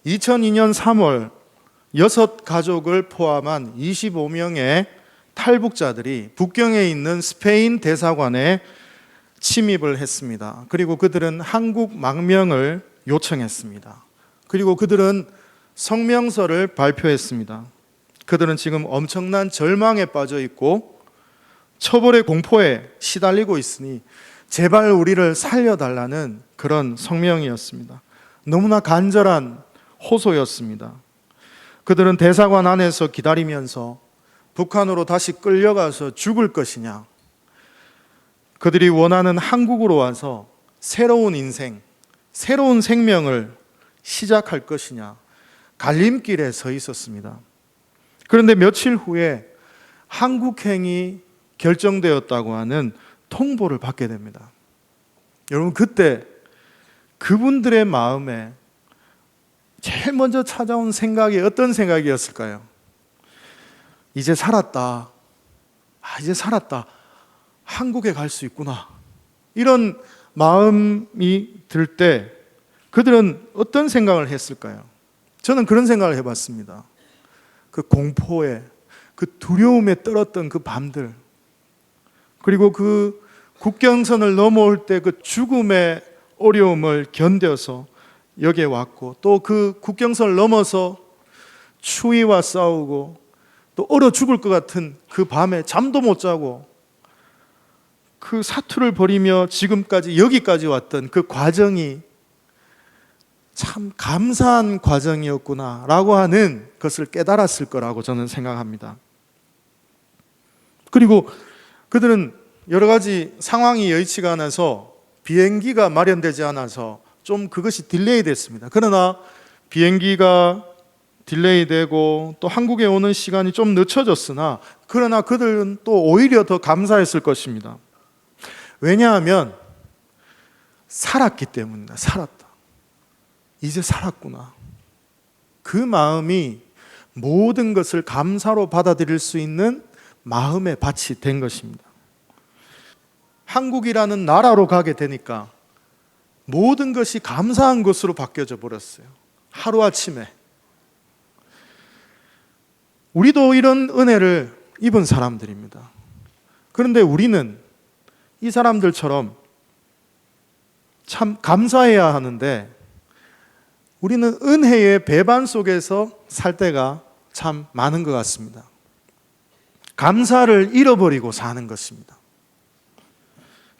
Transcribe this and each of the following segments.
(2002년 3월) 6가족을 포함한 25명의 탈북자들이 북경에 있는 스페인 대사관에 침입을 했습니다. 그리고 그들은 한국 망명을 요청했습니다. 그리고 그들은 성명서를 발표했습니다. 그들은 지금 엄청난 절망에 빠져 있고 처벌의 공포에 시달리고 있으니 제발 우리를 살려달라는 그런 성명이었습니다. 너무나 간절한 호소였습니다. 그들은 대사관 안에서 기다리면서 북한으로 다시 끌려가서 죽을 것이냐, 그들이 원하는 한국으로 와서 새로운 인생, 새로운 생명을 시작할 것이냐, 갈림길에 서 있었습니다. 그런데 며칠 후에 한국행이 결정되었다고 하는 통보를 받게 됩니다. 여러분, 그때 그분들의 마음에 제일 먼저 찾아온 생각이 어떤 생각이었을까요? 이제 살았다. 이제 살았다. 한국에 갈 수 있구나. 이런 마음이 들 때 그들은 어떤 생각을 했을까요? 저는 그런 생각을 해봤습니다. 그 공포에, 그 두려움에 떨었던 그 밤들, 그리고 그 국경선을 넘어올 때 그 죽음의 어려움을 견뎌서 여기에 왔고, 또 그 국경선을 넘어서 추위와 싸우고 또 얼어 죽을 것 같은 그 밤에 잠도 못 자고 그 사투를 벌이며 지금까지 여기까지 왔던 그 과정이 참 감사한 과정이었구나라고 하는 것을 깨달았을 거라고 저는 생각합니다. 그리고 그들은 여러 가지 상황이 여의치가 않아서 비행기가 마련되지 않아서 좀 그것이 딜레이 됐습니다. 그러나 비행기가 딜레이 되고 또 한국에 오는 시간이 좀 늦춰졌으나 그러나 그들은 또 오히려 더 감사했을 것입니다. 왜냐하면 살았기 때문입니다. 살았다. 이제 살았구나. 그 마음이 모든 것을 감사로 받아들일 수 있는 마음의 밭이 된 것입니다. 한국이라는 나라로 가게 되니까 모든 것이 감사한 것으로 바뀌어져 버렸어요. 하루아침에. 우리도 이런 은혜를 입은 사람들입니다. 그런데 우리는 이 사람들처럼 참 감사해야 하는데 우리는 은혜의 배반 속에서 살 때가 참 많은 것 같습니다. 감사를 잃어버리고 사는 것입니다.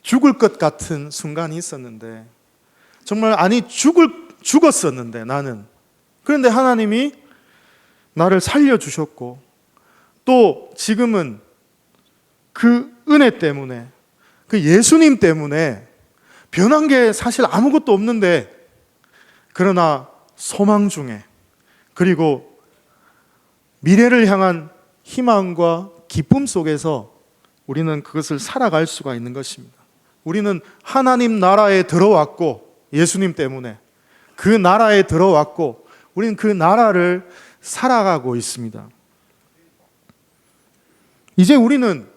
죽을 것 같은 순간이 있었는데, 정말 죽었었는데 나는, 그런데 하나님이 나를 살려주셨고 또 지금은 그 은혜 때문에, 그 예수님 때문에 변한 게 사실 아무것도 없는데, 그러나 소망 중에, 그리고 미래를 향한 희망과 기쁨 속에서 우리는 그것을 살아갈 수가 있는 것입니다. 우리는 하나님 나라에 들어왔고, 예수님 때문에 그 나라에 들어왔고 우리는 그 나라를 살아가고 있습니다. 이제 우리는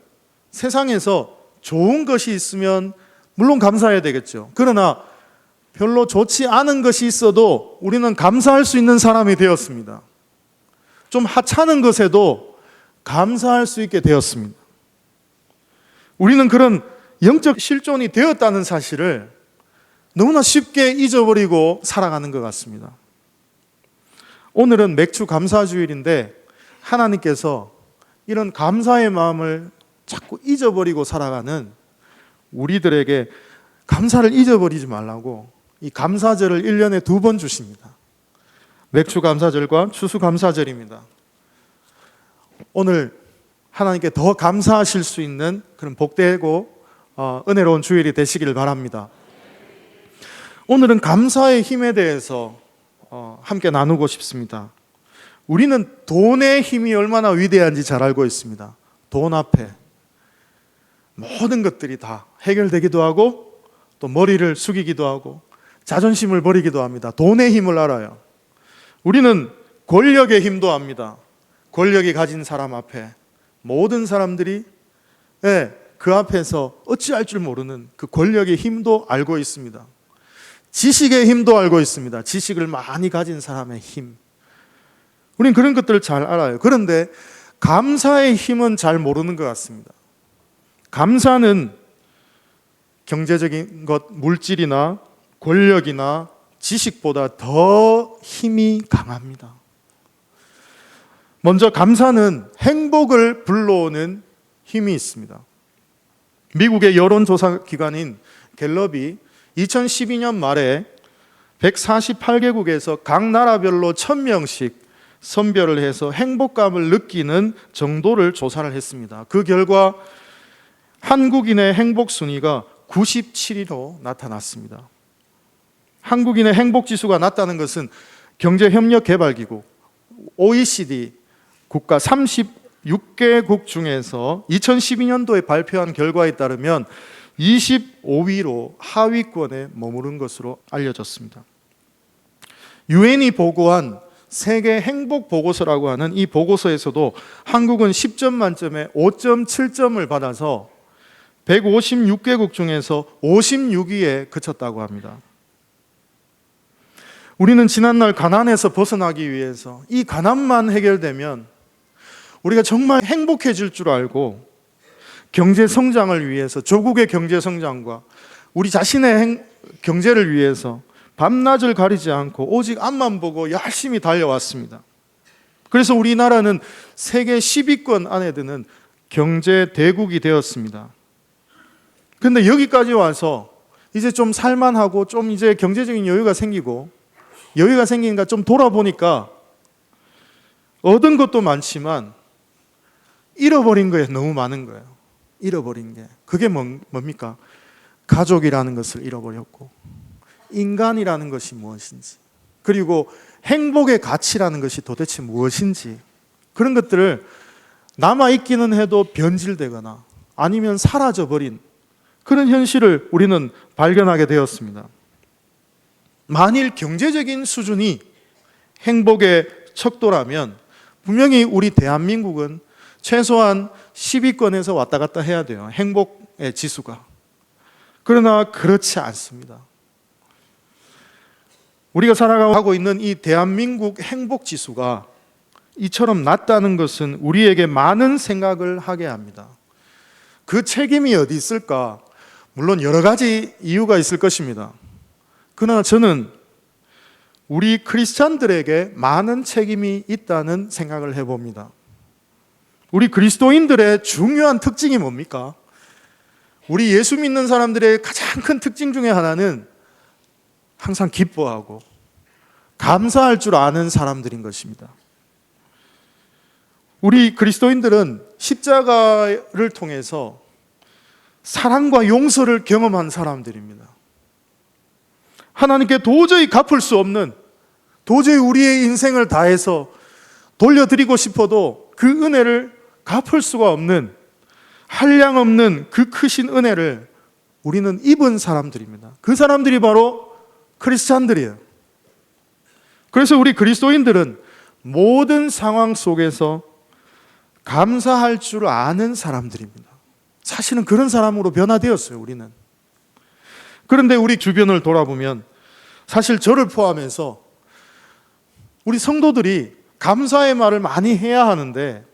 세상에서 좋은 것이 있으면 물론 감사해야 되겠죠. 그러나 별로 좋지 않은 것이 있어도 우리는 감사할 수 있는 사람이 되었습니다. 좀 하찮은 것에도 감사할 수 있게 되었습니다. 우리는 그런 영적 실존이 되었다는 사실을 너무나 쉽게 잊어버리고 살아가는 것 같습니다. 오늘은 맥주 감사주일인데 하나님께서 이런 감사의 마음을 자꾸 잊어버리고 살아가는 우리들에게 감사를 잊어버리지 말라고 이 감사절을 1년에 2번 주십니다. 맥주 감사절과 추수 감사절입니다. 오늘 하나님께 더 감사하실 수 있는 그런 복되고 은혜로운 주일이 되시기를 바랍니다. 오늘은 감사의 힘에 대해서 함께 나누고 싶습니다. 우리는 돈의 힘이 얼마나 위대한지 잘 알고 있습니다. 돈 앞에 모든 것들이 다 해결되기도 하고 또 머리를 숙이기도 하고 자존심을 버리기도 합니다. 돈의 힘을 알아요. 우리는 권력의 힘도 압니다. 권력이 가진 사람 앞에 모든 사람들이 그 앞에서 어찌할 줄 모르는 그 권력의 힘도 알고 있습니다. 지식의 힘도 알고 있습니다. 지식을 많이 가진 사람의 힘. 우린 그런 것들을 잘 알아요. 그런데 감사의 힘은 잘 모르는 것 같습니다. 감사는 경제적인 것, 물질이나 권력이나 지식보다 더 힘이 강합니다. 먼저 감사는 행복을 불러오는 힘이 있습니다. 미국의 여론조사 기관인 갤럽이 2012년 말에 148개국에서 각 나라별로 1000명씩 선별을 해서 행복감을 느끼는 정도를 조사를 했습니다. 그 결과 한국인의 행복 순위가 97위로 나타났습니다. 한국인의 행복 지수가 낮다는 것은 경제협력개발기구 OECD 국가 36개국 중에서 2012년도에 발표한 결과에 따르면 25위로 하위권에 머무른 것으로 알려졌습니다. 유엔이 보고한 세계 행복 보고서라고 하는 이 보고서에서도 한국은 10점 만점에 5.7점을 받아서 156개국 중에서 56위에 그쳤다고 합니다. 우리는 지난날 가난에서 벗어나기 위해서 이 가난만 해결되면 우리가 정말 행복해질 줄 알고 경제 성장을 위해서, 조국의 경제 성장과 우리 자신의 경제를 위해서 밤낮을 가리지 않고 오직 앞만 보고 열심히 달려왔습니다. 그래서 우리나라는 세계 10위권 안에 드는 경제 대국이 되었습니다. 그런데 여기까지 와서 이제 좀 살만하고 좀 이제 경제적인 여유가 생기니까 좀 돌아보니까 얻은 것도 많지만 잃어버린 거에 너무 많은 거예요. 잃어버린 게. 그게 뭡니까? 가족이라는 것을 잃어버렸고, 인간이라는 것이 무엇인지, 그리고 행복의 가치라는 것이 도대체 무엇인지, 그런 것들을 남아있기는 해도 변질되거나 아니면 사라져버린 그런 현실을 우리는 발견하게 되었습니다. 만일 경제적인 수준이 행복의 척도라면 분명히 우리 대한민국은 최소한 10위권에서 왔다 갔다 해야 돼요. 행복의 지수가. 그러나 그렇지 않습니다. 우리가 살아가고 있는 이 대한민국 행복 지수가 이처럼 낮다는 것은 우리에게 많은 생각을 하게 합니다. 그 책임이 어디 있을까? 물론 여러 가지 이유가 있을 것입니다. 그러나 저는 우리 크리스찬들에게 많은 책임이 있다는 생각을 해봅니다. 우리 그리스도인들의 중요한 특징이 뭡니까? 우리 예수 믿는 사람들의 가장 큰 특징 중에 하나는 항상 기뻐하고 감사할 줄 아는 사람들인 것입니다. 우리 그리스도인들은 십자가를 통해서 사랑과 용서를 경험한 사람들입니다. 하나님께 도저히 갚을 수 없는, 도저히 우리의 인생을 다해서 돌려드리고 싶어도 그 은혜를 갚을 수가 없는, 한량없는 그 크신 은혜를 우리는 입은 사람들입니다. 그 사람들이 바로 크리스찬들이에요. 그래서 우리 그리스도인들은 모든 상황 속에서 감사할 줄 아는 사람들입니다. 사실은 그런 사람으로 변화되었어요, 우리는. 그런데 우리 주변을 돌아보면 사실 저를 포함해서 우리 성도들이 감사의 말을 많이 해야 하는데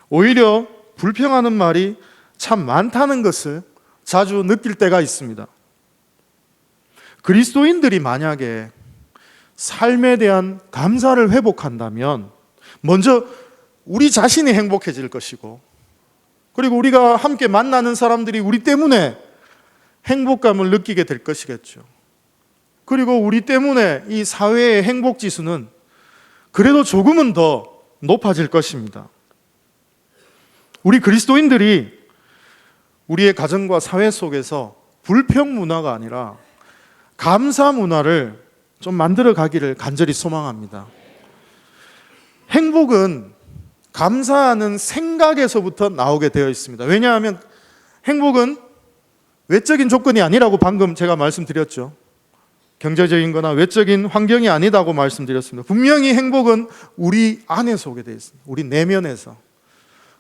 오히려 불평하는 말이 참 많다는 것을 자주 느낄 때가 있습니다. 그리스도인들이 만약에 삶에 대한 감사를 회복한다면 먼저 우리 자신이 행복해질 것이고, 그리고 우리가 함께 만나는 사람들이 우리 때문에 행복감을 느끼게 될 것이겠죠. 그리고 우리 때문에 이 사회의 행복 지수는 그래도 조금은 더 높아질 것입니다. 우리 그리스도인들이 우리의 가정과 사회 속에서 불평 문화가 아니라 감사 문화를 좀 만들어 가기를 간절히 소망합니다. 행복은 감사하는 생각에서부터 나오게 되어 있습니다. 왜냐하면 행복은 외적인 조건이 아니라고 방금 제가 말씀드렸죠. 경제적인 거나 외적인 환경이 아니다고 말씀드렸습니다. 분명히 행복은 우리 안에서 오게 되어 있습니다. 우리 내면에서.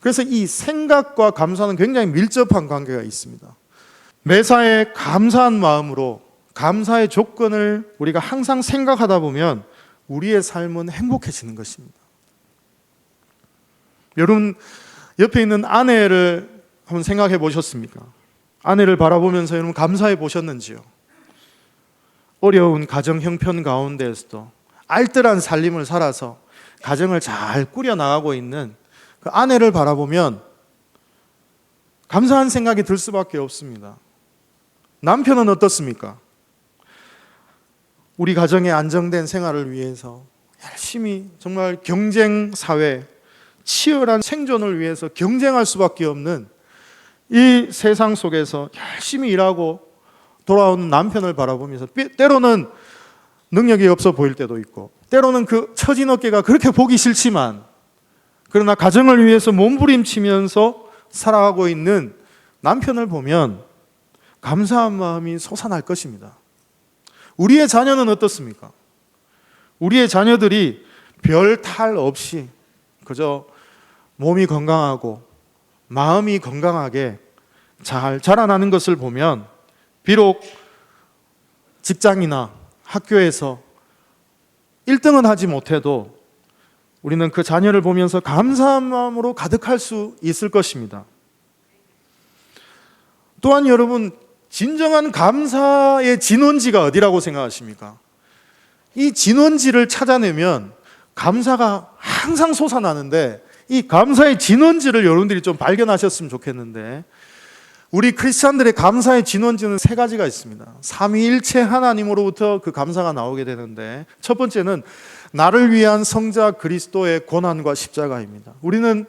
그래서 이 생각과 감사는 굉장히 밀접한 관계가 있습니다. 매사에 감사한 마음으로 감사의 조건을 우리가 항상 생각하다 보면 우리의 삶은 행복해지는 것입니다. 여러분, 옆에 있는 아내를 한번 생각해 보셨습니까? 아내를 바라보면서 여러분 감사해 보셨는지요? 어려운 가정 형편 가운데에서도 알뜰한 살림을 살아서 가정을 잘 꾸려나가고 있는 그 아내를 바라보면 감사한 생각이 들 수밖에 없습니다. 남편은 어떻습니까? 우리 가정의 안정된 생활을 위해서 열심히 정말 경쟁 사회, 치열한 생존을 위해서 경쟁할 수밖에 없는 이 세상 속에서 열심히 일하고 돌아온 남편을 바라보면서 때로는 능력이 없어 보일 때도 있고, 때로는 그 처진 어깨가 그렇게 보기 싫지만 그러나 가정을 위해서 몸부림치면서 살아가고 있는 남편을 보면 감사한 마음이 솟아날 것입니다. 우리의 자녀는 어떻습니까? 우리의 자녀들이 별 탈 없이 그저 몸이 건강하고 마음이 건강하게 잘 자라나는 것을 보면 비록 직장이나 학교에서 1등은 하지 못해도 우리는 그 자녀를 보면서 감사한 마음으로 가득할 수 있을 것입니다. 또한 여러분, 진정한 감사의 진원지가 어디라고 생각하십니까? 이 진원지를 찾아내면 감사가 항상 솟아나는데, 이 감사의 진원지를 여러분들이 좀 발견하셨으면 좋겠는데, 우리 크리스찬들의 감사의 진원지는 3가지가 있습니다. 삼위일체 하나님으로부터 그 감사가 나오게 되는데, 첫 번째는 나를 위한 성자 그리스도의 고난과 십자가입니다. 우리는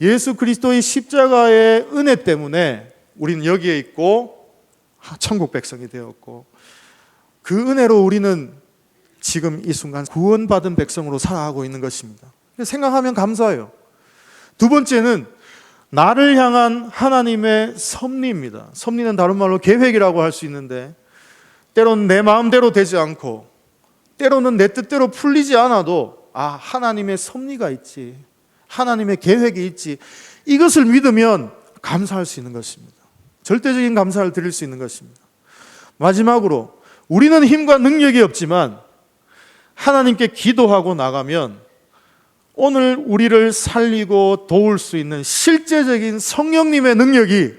예수 그리스도의 십자가의 은혜 때문에 우리는 여기에 있고 천국 백성이 되었고, 그 은혜로 우리는 지금 이 순간 구원받은 백성으로 살아가고 있는 것입니다. 생각하면 감사해요. 두 번째는 나를 향한 하나님의 섭리입니다. 섭리는 다른 말로 계획이라고 할 수 있는데, 때로는 내 마음대로 되지 않고 때로는 내 뜻대로 풀리지 않아도 하나님의 섭리가 있지, 하나님의 계획이 있지, 이것을 믿으면 감사할 수 있는 것입니다. 절대적인 감사를 드릴 수 있는 것입니다. 마지막으로, 우리는 힘과 능력이 없지만 하나님께 기도하고 나가면 오늘 우리를 살리고 도울 수 있는 실제적인 성령님의 능력이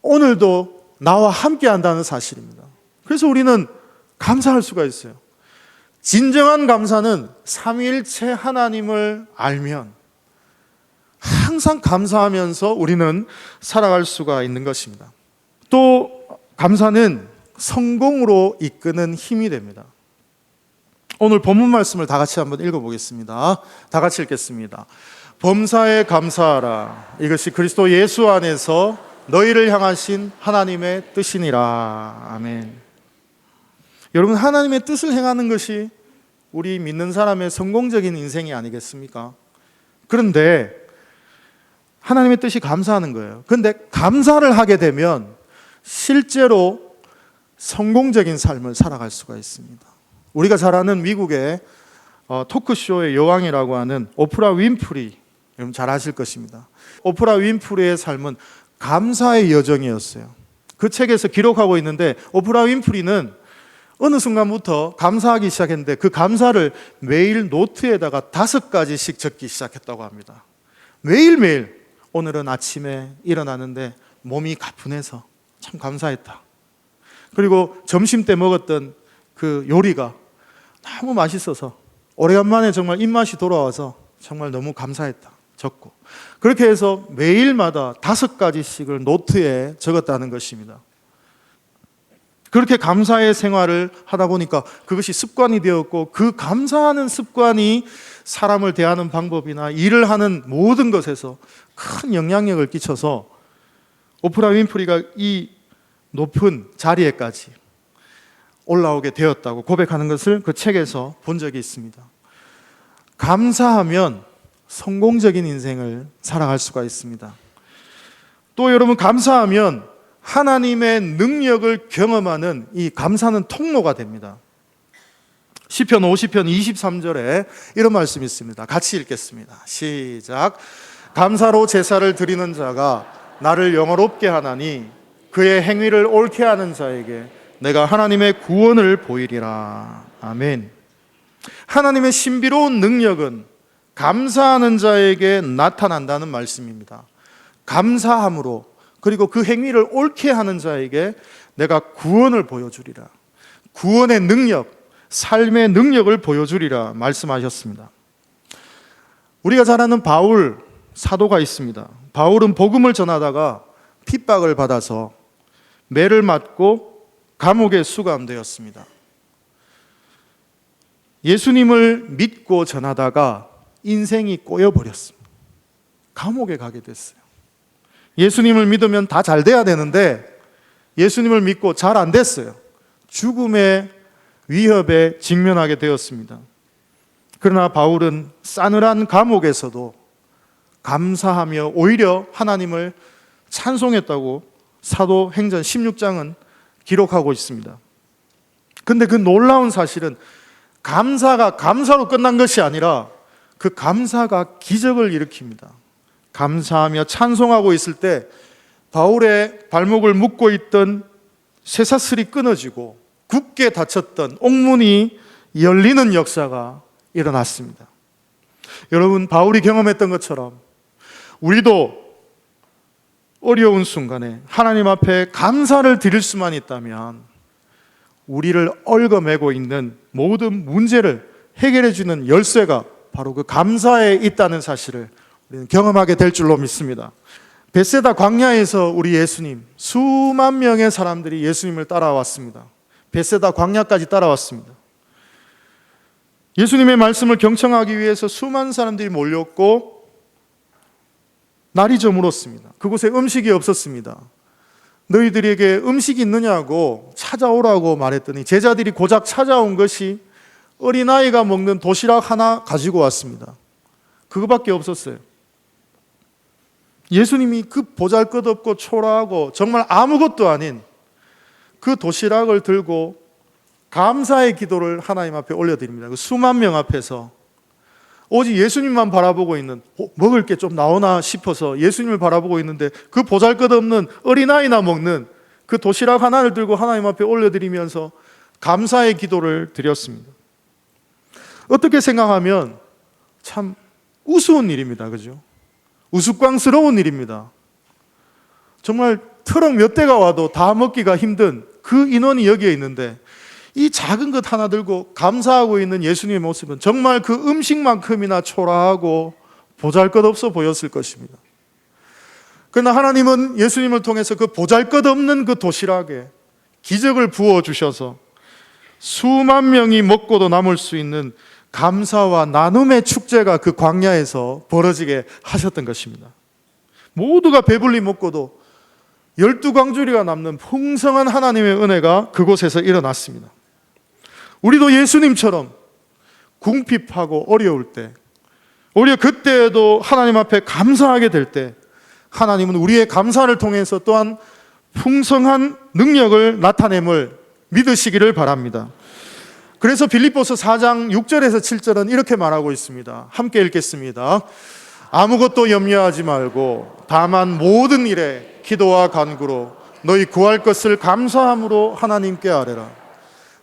오늘도 나와 함께 한다는 사실입니다. 그래서 우리는 감사할 수가 있어요. 진정한 감사는 삼위일체 하나님을 알면 항상 감사하면서 우리는 살아갈 수가 있는 것입니다. 또 감사는 성공으로 이끄는 힘이 됩니다. 오늘 본문 말씀을 다 같이 한번 읽어보겠습니다. 다 같이 읽겠습니다. 범사에 감사하라. 이것이 그리스도 예수 안에서 너희를 향하신 하나님의 뜻이니라. 아멘. 여러분, 하나님의 뜻을 행하는 것이 우리 믿는 사람의 성공적인 인생이 아니겠습니까? 그런데 하나님의 뜻이 감사하는 거예요. 그런데 감사를 하게 되면 실제로 성공적인 삶을 살아갈 수가 있습니다. 우리가 잘 아는 미국의 토크쇼의 여왕이라고 하는 오프라 윈프리, 여러분 잘 아실 것입니다. 오프라 윈프리의 삶은 감사의 여정이었어요. 그 책에서 기록하고 있는데, 오프라 윈프리는 어느 순간부터 감사하기 시작했는데 그 감사를 매일 노트에다가 5가지씩 적기 시작했다고 합니다. 매일매일 오늘은 아침에 일어나는데 몸이 가뿐해서 참 감사했다. 그리고 점심 때 먹었던 그 요리가 너무 맛있어서 오래간만에 정말 입맛이 돌아와서 정말 너무 감사했다. 적고, 그렇게 해서 매일마다 5가지씩을 노트에 적었다는 것입니다. 그렇게 감사의 생활을 하다 보니까 그것이 습관이 되었고, 그 감사하는 습관이 사람을 대하는 방법이나 일을 하는 모든 것에서 큰 영향력을 끼쳐서 오프라 윈프리가 이 높은 자리에까지 올라오게 되었다고 고백하는 것을 그 책에서 본 적이 있습니다. 감사하면 성공적인 인생을 살아갈 수가 있습니다. 또 여러분, 감사하면 하나님의 능력을 경험하는 이 감사는 통로가 됩니다. 시편 50편 23절에 이런 말씀이 있습니다. 같이 읽겠습니다. 시작. 감사로 제사를 드리는 자가 나를 영화롭게 하나니 그의 행위를 옳게 하는 자에게 내가 하나님의 구원을 보이리라. 아멘. 하나님의 신비로운 능력은 감사하는 자에게 나타난다는 말씀입니다. 감사함으로, 그리고 그 행위를 옳게 하는 자에게 내가 구원을 보여주리라. 구원의 능력, 삶의 능력을 보여주리라 말씀하셨습니다. 우리가 잘 아는 바울 사도가 있습니다. 바울은 복음을 전하다가 핍박을 받아서 매를 맞고 감옥에 수감되었습니다. 예수님을 믿고 전하다가 인생이 꼬여버렸습니다. 감옥에 가게 됐어요. 예수님을 믿으면 다 잘 돼야 되는데 예수님을 믿고 잘 안 됐어요. 죽음의 위협에 직면하게 되었습니다. 그러나 바울은 싸늘한 감옥에서도 감사하며 오히려 하나님을 찬송했다고 사도행전 16장은 기록하고 있습니다. 그런데 그 놀라운 사실은 감사가 감사로 끝난 것이 아니라 그 감사가 기적을 일으킵니다. 감사하며 찬송하고 있을 때 바울의 발목을 묶고 있던 쇠사슬이 끊어지고 굳게 닫혔던 옥문이 열리는 역사가 일어났습니다. 여러분, 바울이 경험했던 것처럼 우리도 어려운 순간에 하나님 앞에 감사를 드릴 수만 있다면 우리를 얽어매고 있는 모든 문제를 해결해 주는 열쇠가 바로 그 감사에 있다는 사실을 우리는 경험하게 될 줄로 믿습니다. 벳세다 광야에서 우리 예수님, 수만 명의 사람들이 예수님을 따라왔습니다. 벳세다 광야까지 따라왔습니다. 예수님의 말씀을 경청하기 위해서 수많은 사람들이 몰렸고 날이 저물었습니다. 그곳에 음식이 없었습니다. 너희들에게 음식이 있느냐고 찾아오라고 말했더니 제자들이 고작 찾아온 것이 어린아이가 먹는 도시락 하나 가지고 왔습니다. 그거밖에 없었어요. 예수님이 그 보잘것없고 초라하고 정말 아무것도 아닌 그 도시락을 들고 감사의 기도를 하나님 앞에 올려드립니다. 그 수만 명 앞에서 오직 예수님만 바라보고 있는, 먹을 게 좀 나오나 싶어서 예수님을 바라보고 있는데 그 보잘것없는 어린아이나 먹는 그 도시락 하나를 들고 하나님 앞에 올려드리면서 감사의 기도를 드렸습니다. 어떻게 생각하면 참 우스운 일입니다. 그죠? 우스꽝스러운 일입니다. 정말 트럭 몇 대가 와도 다 먹기가 힘든 그 인원이 여기에 있는데 이 작은 것 하나 들고 감사하고 있는 예수님의 모습은 정말 그 음식만큼이나 초라하고 보잘것없어 보였을 것입니다. 그러나 하나님은 예수님을 통해서 그 보잘것없는 그 도시락에 기적을 부어주셔서 수만 명이 먹고도 남을 수 있는 감사와 나눔의 축제가 그 광야에서 벌어지게 하셨던 것입니다. 모두가 배불리 먹고도 12광주리가 남는 풍성한 하나님의 은혜가 그곳에서 일어났습니다. 우리도 예수님처럼 궁핍하고 어려울 때, 오히려 그때에도 하나님 앞에 감사하게 될 때 하나님은 우리의 감사를 통해서 또한 풍성한 능력을 나타냄을 믿으시기를 바랍니다. 그래서 빌립보서 4장 6절에서 7절은 이렇게 말하고 있습니다. 함께 읽겠습니다. 아무것도 염려하지 말고 다만 모든 일에 기도와 간구로 너희 구할 것을 감사함으로 하나님께 아뢰라.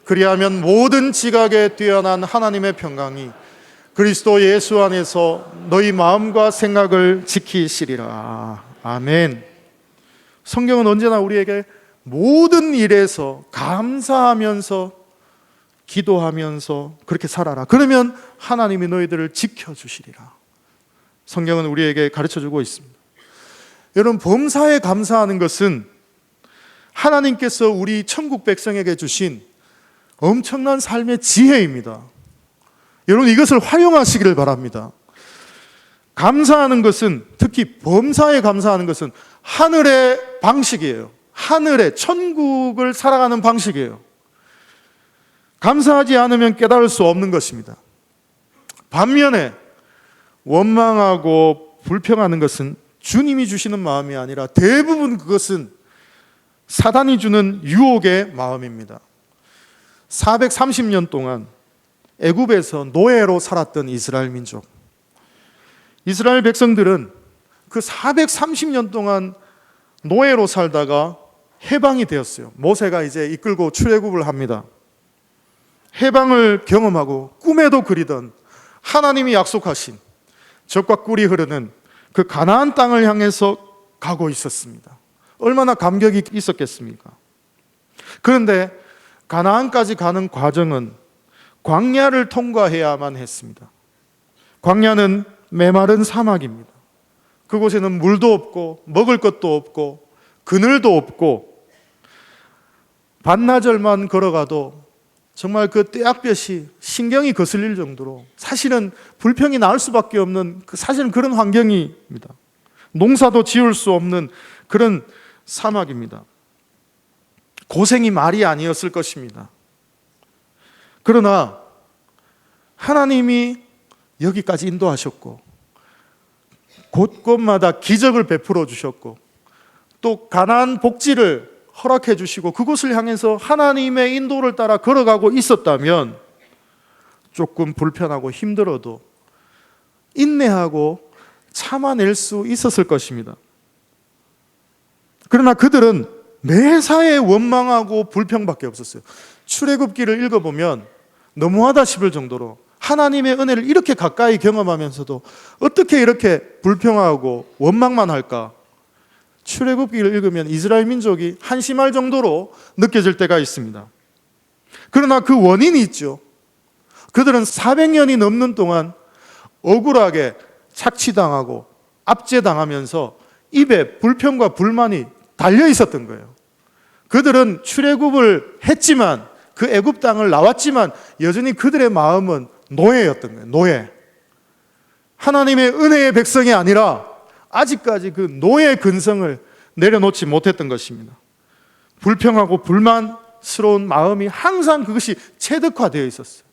그리하면 모든 지각에 뛰어난 하나님의 평강이 그리스도 예수 안에서 너희 마음과 생각을 지키시리라. 아멘. 성경은 언제나 우리에게 모든 일에서 감사하면서 기도하면서 그렇게 살아라. 그러면 하나님이 너희들을 지켜주시리라. 성경은 우리에게 가르쳐주고 있습니다. 여러분, 범사에 감사하는 것은 하나님께서 우리 천국 백성에게 주신 엄청난 삶의 지혜입니다. 여러분, 이것을 활용하시기를 바랍니다. 감사하는 것은, 특히 범사에 감사하는 것은 하늘의 방식이에요. 하늘의 천국을 살아가는 방식이에요. 감사하지 않으면 깨달을 수 없는 것입니다. 반면에 원망하고 불평하는 것은 주님이 주시는 마음이 아니라 대부분 그것은 사단이 주는 유혹의 마음입니다. 430년 동안 애굽에서 노예로 살았던 이스라엘 민족, 이스라엘 백성들은 그 430년 동안 노예로 살다가 해방이 되었어요. 모세가 이제 이끌고 출애굽을 합니다. 해방을 경험하고 꿈에도 그리던 하나님이 약속하신 젖과 꿀이 흐르는 그 가나안 땅을 향해서 가고 있었습니다. 얼마나 감격이 있었겠습니까? 그런데 가나안까지 가는 과정은 광야를 통과해야만 했습니다. 광야는 메마른 사막입니다. 그곳에는 물도 없고 먹을 것도 없고 그늘도 없고 반나절만 걸어가도 정말 그 떼약볕이 신경이 거슬릴 정도로 사실은 불평이 나올 수밖에 없는 사실은 그런 환경입니다. 농사도 지을 수 없는 그런 사막입니다. 고생이 말이 아니었을 것입니다. 그러나 하나님이 여기까지 인도하셨고 곳곳마다 기적을 베풀어 주셨고 또 가나안 복지를 허락해 주시고 그곳을 향해서 하나님의 인도를 따라 걸어가고 있었다면 조금 불편하고 힘들어도 인내하고 참아낼 수 있었을 것입니다. 그러나 그들은 매사에 원망하고 불평밖에 없었어요. 출애굽기를 읽어보면 너무하다 싶을 정도로 하나님의 은혜를 이렇게 가까이 경험하면서도 어떻게 이렇게 불평하고 원망만 할까? 출애굽기를 읽으면 이스라엘 민족이 한심할 정도로 느껴질 때가 있습니다. 그러나 그 원인이 있죠. 그들은 400년이 넘는 동안 억울하게 착취당하고 압제당하면서 입에 불평과 불만이 달려 있었던 거예요. 그들은 출애굽을 했지만 그 애굽 땅을 나왔지만 여전히 그들의 마음은 노예였던 거예요. 노예. 하나님의 은혜의 백성이 아니라 아직까지 그 노예 근성을 내려놓지 못했던 것입니다. 불평하고 불만스러운 마음이 항상 그것이 체득화되어 있었어요.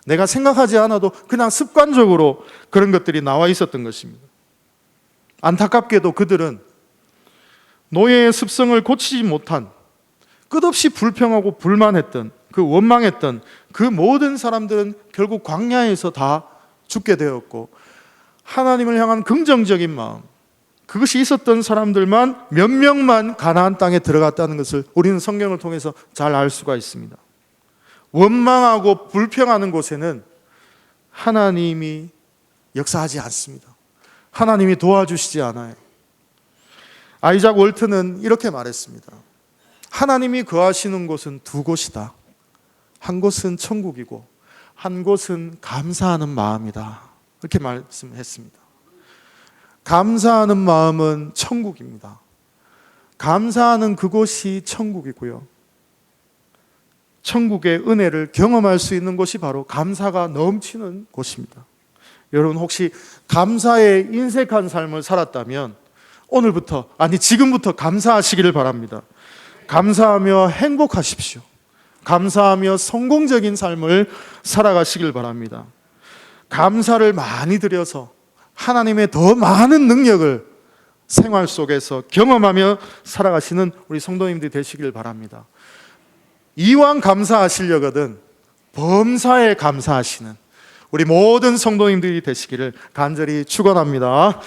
내가 생각하지 않아도 그냥 습관적으로 그런 것들이 나와 있었던 것입니다. 안타깝게도 그들은 노예의 습성을 고치지 못한 끝없이 불평하고 불만했던 그 원망했던 그 모든 사람들은 결국 광야에서 다 죽게 되었고 하나님을 향한 긍정적인 마음 그것이 있었던 사람들만 몇 명만 가나안 땅에 들어갔다는 것을 우리는 성경을 통해서 잘 알 수가 있습니다. 원망하고 불평하는 곳에는 하나님이 역사하지 않습니다. 하나님이 도와주시지 않아요. 아이작 월트는 이렇게 말했습니다. 하나님이 거하시는 곳은 두 곳이다. 한 곳은 천국이고 한 곳은 감사하는 마음이다. 이렇게 말씀했습니다. 감사하는 마음은 천국입니다. 감사하는 그곳이 천국이고요. 천국의 은혜를 경험할 수 있는 곳이 바로 감사가 넘치는 곳입니다. 여러분 혹시 감사에 인색한 삶을 살았다면 오늘부터 지금부터 감사하시기를 바랍니다. 감사하며 행복하십시오. 감사하며 성공적인 삶을 살아가시길 바랍니다. 감사를 많이 드려서 하나님의 더 많은 능력을 생활 속에서 경험하며 살아가시는 우리 성도님들이 되시길 바랍니다. 이왕 감사하시려거든 범사에 감사하시는 우리 모든 성도님들이 되시기를 간절히 축원합니다.